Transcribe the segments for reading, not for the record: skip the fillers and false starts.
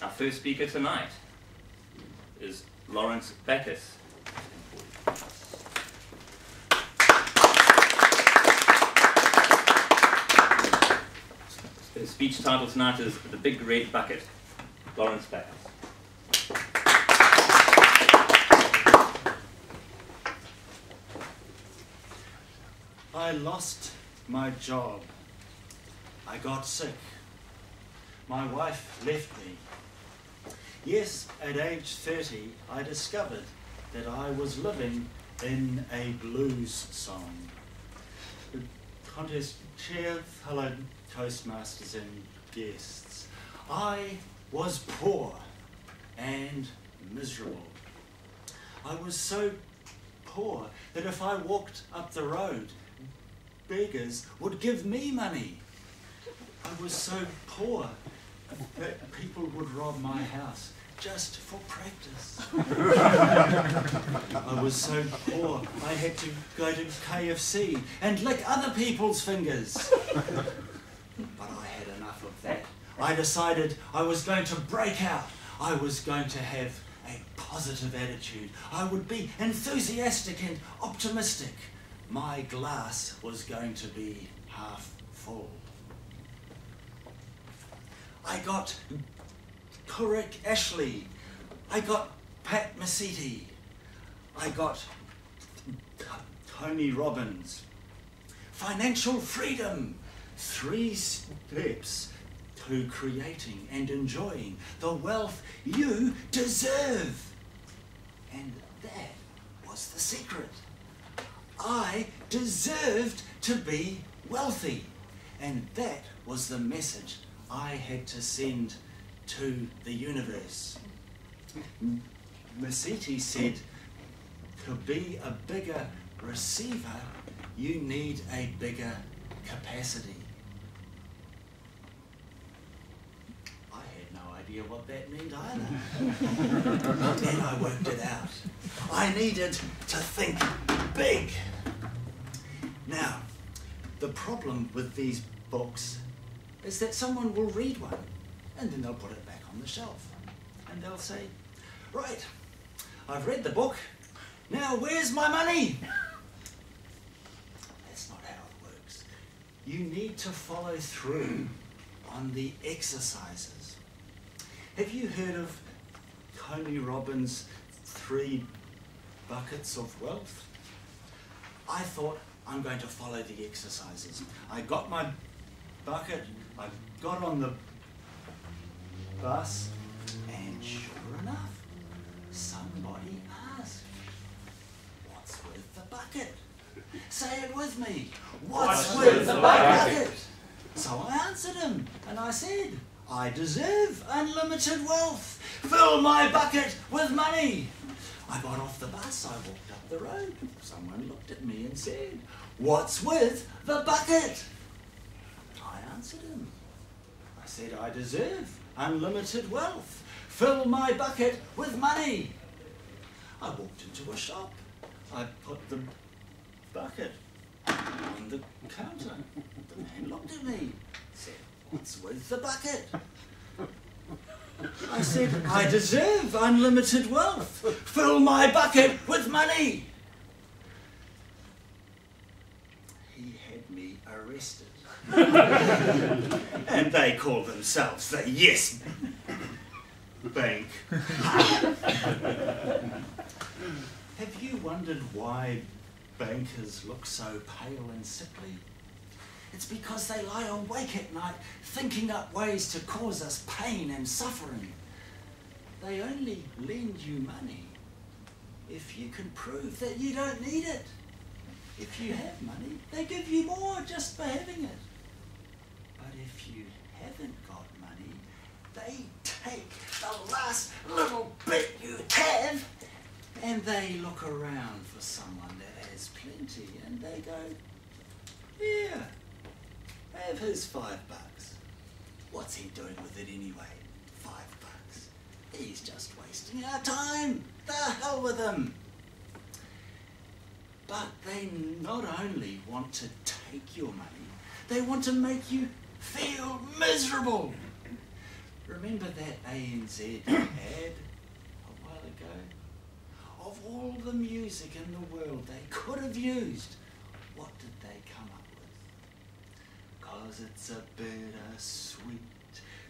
Our first speaker tonight is Lawrence Backus. His speech title tonight is The Big Red Bucket. Lawrence Backus. I lost my job. I got sick. My wife left me. Yes, at age 30, I discovered that I was living in a blues song. Contest chair, hello Toastmasters and guests. I was poor and miserable. I was so poor that if I walked up the road, beggars would give me money. I was so poor that people would rob my house just for practice. I was so poor I had to go to KFC and lick other people's fingers. But I had enough of that. I decided I was going to break out. I was going to have a positive attitude. I would be enthusiastic and optimistic. My glass was going to be half full. I got Corrick Ashley. I got Pat Mesiti. I got Tony Robbins. Financial freedom. 3 steps to creating and enjoying the wealth you deserve. And that was the secret. I deserved to be wealthy. And that was the message I had to send to the universe. Mesiti said, to be a bigger receiver, you need a bigger capacity. I had no idea what that meant either. But then I worked it out. I needed to think big. Now, the problem with these books is that someone will read one and then they'll put it back on the shelf and they'll say, right, I've read the book, now where's my money? That's not how it works. You need to follow through on the exercises. Have you heard of Tony Robbins' 3 buckets of wealth? I thought, I'm going to follow the exercises. I got my bucket, I got on the bus, and sure enough, somebody asked, what's with the bucket? Say it with me. What's with the bucket? So I answered him, and I said, I deserve unlimited wealth. Fill my bucket with money. I got off the bus, I walked up the road. Someone looked at me and said, what's with the bucket? I answered him. I said, I deserve unlimited wealth. Fill my bucket with money. I walked into a shop. I put the bucket on the counter. The man looked at me, said, what's with the bucket? I said, I deserve unlimited wealth. Fill my bucket with money. He had me arrested. And they call themselves the Yes Bank. Have you wondered why bankers look so pale and sickly? It's because they lie awake at night thinking up ways to cause us pain and suffering. They only lend you money if you can prove that you don't need it. If you have money, they give you more just for having it. But if you haven't got money, they take the last little bit you have and they look around for someone that has plenty and they go, here, have his $5. What's he doing with it anyway? $5. He's just wasting our time. The hell with him. But they not only want to take your money, they want to make you feel miserable. Remember that ANZ ad a while ago? Of all the music in the world they could have used, what did they come up with? 'Cause it's a bittersweet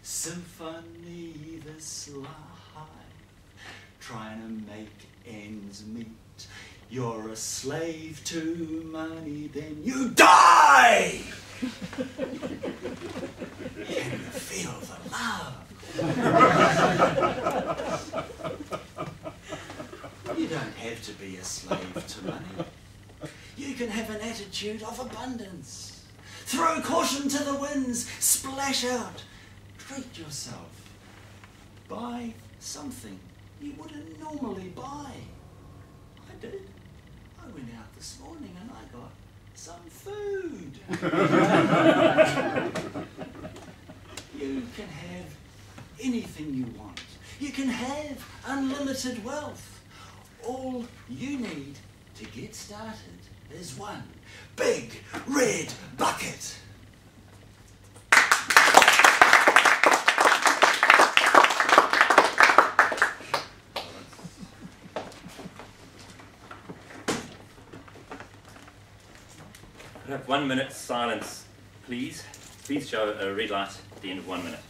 symphony, this life, trying to make ends meet. You're a slave to money, then you die! Can you feel the love? You don't have to be a slave to money. You can have an attitude of abundance. Throw caution to the winds, splash out, treat yourself. Buy something you wouldn't normally buy. I did. I went out this morning and I got some food. You can have anything you want. You can have unlimited wealth. All you need to get started is one big red bucket. Could I have 1 minute silence, please? Please show a red light at the end of 1 minute.